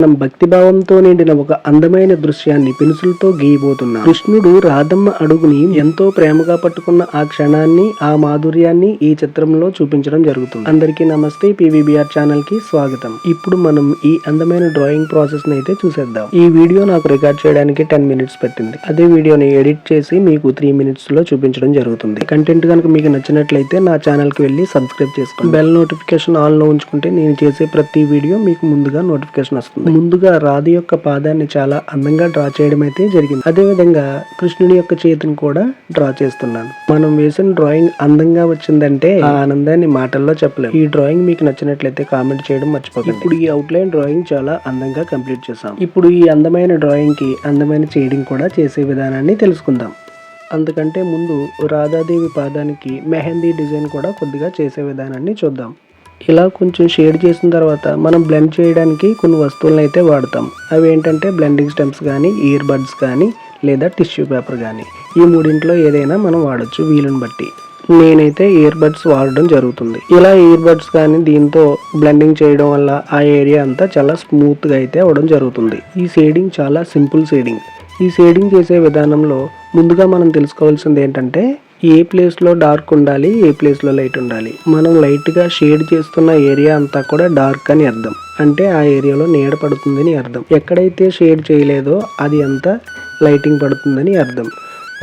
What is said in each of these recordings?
మనం భక్తిభావంతో నిండిన ఒక అందమైన దృశ్యాన్ని పెన్సిల్తో గీయబోతున్నాం. కృష్ణుడు రాధమ్మ అడుగుని ఎంతో ప్రేమగా పట్టుకున్న ఆ క్షణాన్ని, ఆ మాధుర్యాన్ని ఈ చిత్రంలో చూపించడం జరుగుతుంది. అందరికీ నమస్తే, PVBR ఛానల్ కి స్వాగతం. ఇప్పుడు మనం ఈ అందమైన డ్రాయింగ్ ప్రాసెస్ ని అయితే చూసేద్దాం. ఈ వీడియో నాకు రికార్డ్ చేయడానికి 10 minutes పట్టింది. అదే వీడియోని ఎడిట్ చేసి మీకు 3 minutes లో చూపించడం జరుగుతుంది. కంటెంట్ కనుక మీకు నచ్చినట్లయితే నా ఛానల్ కి వెళ్ళి సబ్స్క్రైబ్ చేసుకోండి. బెల్ నోటిఫికేషన్ ఆన్ లో ఉంచుకుంటే నేను చేసే ప్రతి వీడియో మీకు ముందుగా నోటిఫికేషన్ వస్తుంది. ముందుగా రాధ యొక్క పాదాన్ని చాలా అందంగా డ్రా చేయడం అయితే జరిగింది. అదే విధంగా కృష్ణుని యొక్క చేతిని కూడా డ్రా చేస్తున్నాను. మనం వేసిన డ్రాయింగ్ అందంగా వచ్చిందంటే ఆ ఆనందాన్ని మాటల్లో చెప్పలేము. ఈ డ్రాయింగ్ మీకు నచ్చినట్లయితే కామెంట్ చేయడం మర్చిపోకండి. ఇప్పుడు ఈ అవుట్లైన్ డ్రాయింగ్ చాలా అందంగా కంప్లీట్ చేసాం. ఇప్పుడు ఈ అందమైన డ్రాయింగ్ కి అందమైన షేడింగ్ కూడా చేసే విధానాన్ని తెలుసుకుందాం. అందుకంటే ముందు రాధాదేవి పాదానికి మెహందీ డిజైన్ కూడా కొద్దిగా చేసే విధానాన్ని చూద్దాం. ఇలా కొంచెం షేడ్ చేసిన తర్వాత మనం బ్లెండ్ చేయడానికి కొన్ని వస్తువులను అయితే వాడతాం. అవి ఏంటంటే బ్లెండింగ్ స్టెమ్స్ కానీ, ఇయర్ బడ్స్ కానీ, లేదా టిష్యూ పేపర్ కానీ. ఈ మూడింట్లో ఏదైనా మనం వాడచ్చు వీలుని బట్టి. నేనైతే ఇయర్ బడ్స్ వాడడం జరుగుతుంది. ఇలా ఇయర్ బడ్స్ కానీ దీంతో బ్లెండింగ్ చేయడం వల్ల ఆ ఏరియా అంతా చాలా స్మూత్గా అయితే అవడం జరుగుతుంది. ఈ షేడింగ్ చాలా సింపుల్ షేడింగ్. ఈ షేడింగ్ చేసే విధానంలో ముందుగా మనం తెలుసుకోవాల్సింది ఏంటంటే ఏ ప్లేస్లో డార్క్ ఉండాలి, ఏ ప్లేస్లో లైట్ ఉండాలి. మనం లైట్గా షేడ్ చేస్తున్న ఏరియా అంతా కూడా డార్క్ అని అర్థం. అంటే ఆ ఏరియాలో నీడ పడుతుందని అర్థం. ఎక్కడైతే షేడ్ చేయలేదో అది అంతా లైటింగ్ పడుతుందని అర్థం.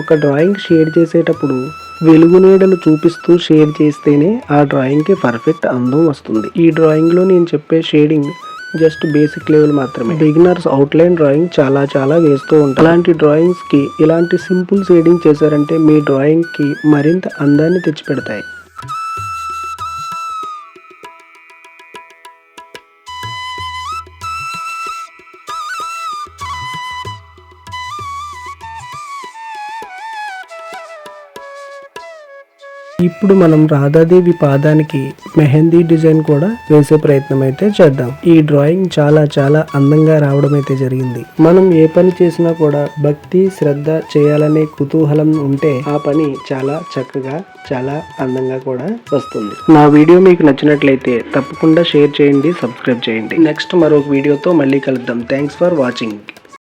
ఒక డ్రాయింగ్ షేడ్ చేసేటప్పుడు వెలుగు నీడలు చూపిస్తూ షేడ్ చేస్తేనే ఆ డ్రాయింగ్కి పర్ఫెక్ట్ అందం వస్తుంది. ఈ డ్రాయింగ్లో నేను చెప్పే షేడింగ్ జస్ట్ బేసిక్ లెవెల్ మాత్రమే. బిగినర్స్ అవుట్లైన్ డ్రాయింగ్ చాలా వేస్తూ ఉంటారు. అలాంటి డ్రాయింగ్స్ కి ఇలాంటి సింపుల్ షేడింగ్ చేశారంటే మీ డ్రాయింగ్ కి మరింత అందాన్ని తెచ్చిపెడతాయి. ఇప్పుడు మనం రాధాదేవి పాదానికి మెహందీ డిజైన్ కూడా వేసే ప్రయత్నం అయితే చేద్దాం. ఈ డ్రాయింగ్ చాలా అందంగా రావడం అయితే జరిగింది. మనం ఏ పని చేసినా కూడా భక్తి, శ్రద్ధ చేయాలనే కుతూహలం ఉంటే ఆ పని చాలా చక్కగా, చాలా అందంగా కూడా వస్తుంది. నా వీడియో మీకు నచ్చినట్లయితే తప్పకుండా షేర్ చేయండి, సబ్స్క్రైబ్ చేయండి. నెక్స్ట్ మరొక వీడియోతో మళ్ళీ కలుద్దాం. Thanks for watching.